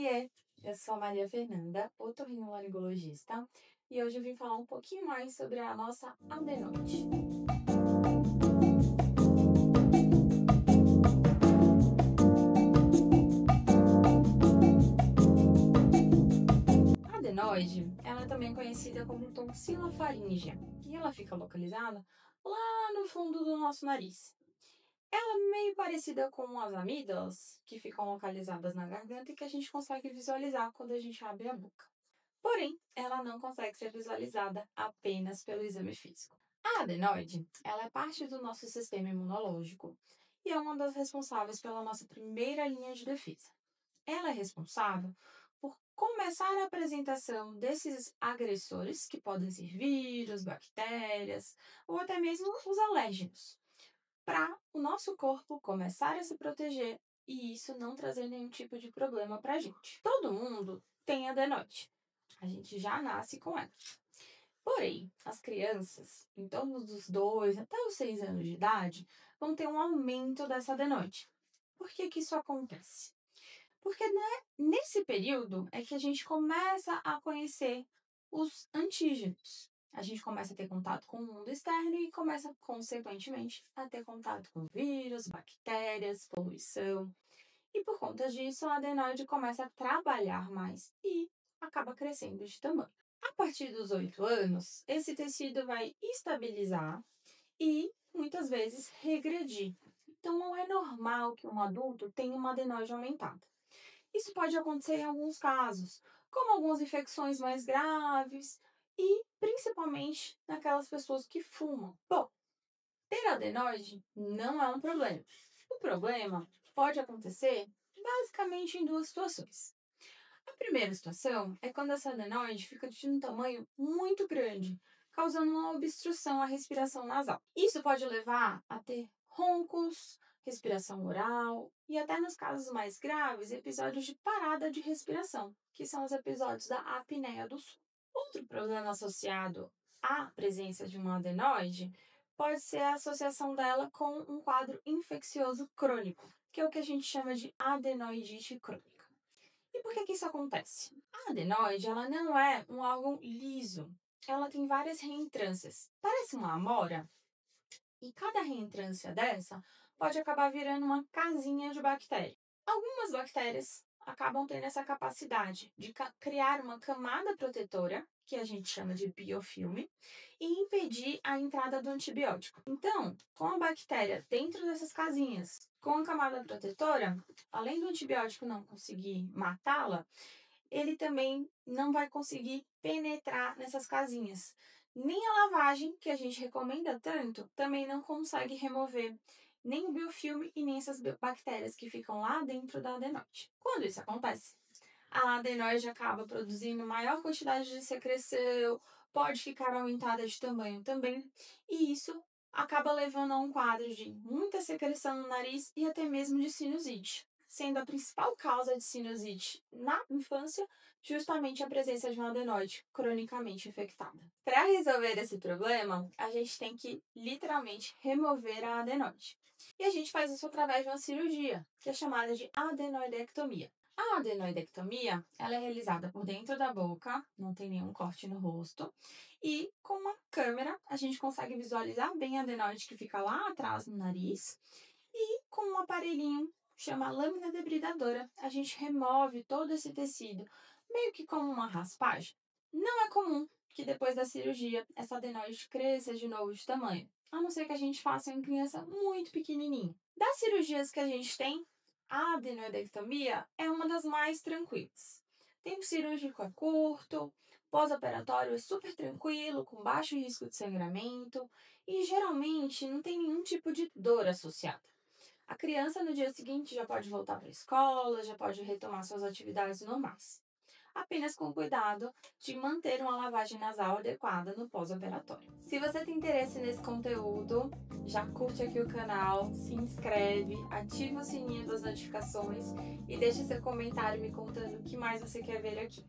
Oiê, eu sou a Maria Fernanda, otorrinolaringologista, e hoje eu vim falar um pouquinho mais sobre a nossa adenoide. A adenoide, ela é também conhecida como tonsila faríngea, e ela fica localizada lá no fundo do nosso nariz. Ela é meio parecida com as amígdalas, que ficam localizadas na garganta e que a gente consegue visualizar quando a gente abre a boca. Porém, ela não consegue ser visualizada apenas pelo exame físico. A adenoide, ela é parte do nosso sistema imunológico e é uma das responsáveis pela nossa primeira linha de defesa. Ela é responsável por começar a apresentação desses agressores, que podem ser vírus, bactérias ou até mesmo os alérgenos, para o nosso corpo começar a se proteger e isso não trazer nenhum tipo de problema para a gente. Todo mundo tem adenoide. A gente já nasce com ela. Porém, as crianças, em torno dos 2 até os 6 anos de idade, vão ter um aumento dessa adenoide. Por que que isso acontece? Porque nesse período é que a gente começa a conhecer os antígenos. A gente começa a ter contato com o mundo externo e começa, consequentemente, a ter contato com vírus, bactérias, poluição. E por conta disso, a adenoide começa a trabalhar mais e acaba crescendo de tamanho. A partir dos 8 anos, esse tecido vai estabilizar e muitas vezes regredir. Então, não é normal que um adulto tenha uma adenoide aumentada. Isso pode acontecer em alguns casos, como algumas infecções mais graves e principalmente naquelas pessoas que fumam. Bom, ter adenoide não é um problema. O problema pode acontecer basicamente em duas situações. A primeira situação é quando essa adenoide fica de um tamanho muito grande, causando uma obstrução à respiração nasal. Isso pode levar a ter roncos, respiração oral e até nos casos mais graves, episódios de parada de respiração, que são os episódios da apneia do sono. Outro problema associado à presença de uma adenoide pode ser a associação dela com um quadro infeccioso crônico, que é o que a gente chama de adenoidite crônica. E por que que isso acontece? A adenoide, ela não é um órgão liso. Ela tem várias reentrâncias. Parece uma amora. E cada reentrância dessa pode acabar virando uma casinha de bactéria. Algumas bactérias acabam tendo essa capacidade de criar uma camada protetora, que a gente chama de biofilme, e impedir a entrada do antibiótico. Então, com a bactéria dentro dessas casinhas, com a camada protetora, além do antibiótico não conseguir matá-la, ele também não vai conseguir penetrar nessas casinhas. Nem a lavagem, que a gente recomenda tanto, também não consegue remover nem o biofilme e nem essas bactérias que ficam lá dentro da adenoide. Quando isso acontece, a adenoide acaba produzindo maior quantidade de secreção, pode ficar aumentada de tamanho também, e isso acaba levando a um quadro de muita secreção no nariz e até mesmo de sinusite, sendo a principal causa de sinusite na infância justamente a presença de uma adenoide cronicamente infectada. Para resolver esse problema, a gente tem que literalmente remover a adenoide. E a gente faz isso através de uma cirurgia, que é chamada de adenoidectomia. A adenoidectomia, ela é realizada por dentro da boca, não tem nenhum corte no rosto, e com uma câmera a gente consegue visualizar bem a adenoide que fica lá atrás no nariz, e com um aparelhinho chama lâmina debridadora, a gente remove todo esse tecido, meio que como uma raspagem. Não é comum que depois da cirurgia essa adenoide cresça de novo de tamanho, a não ser que a gente faça em criança muito pequenininha. Das cirurgias que a gente tem, a adenoidectomia é uma das mais tranquilas. O tempo cirúrgico é curto, pós-operatório é super tranquilo, com baixo risco de sangramento e geralmente não tem nenhum tipo de dor associada. A criança no dia seguinte já pode voltar para a escola, já pode retomar suas atividades normais. Apenas com cuidado de manter uma lavagem nasal adequada no pós-operatório. Se você tem interesse nesse conteúdo, já curte aqui o canal, se inscreve, ativa o sininho das notificações e deixa seu comentário me contando o que mais você quer ver aqui.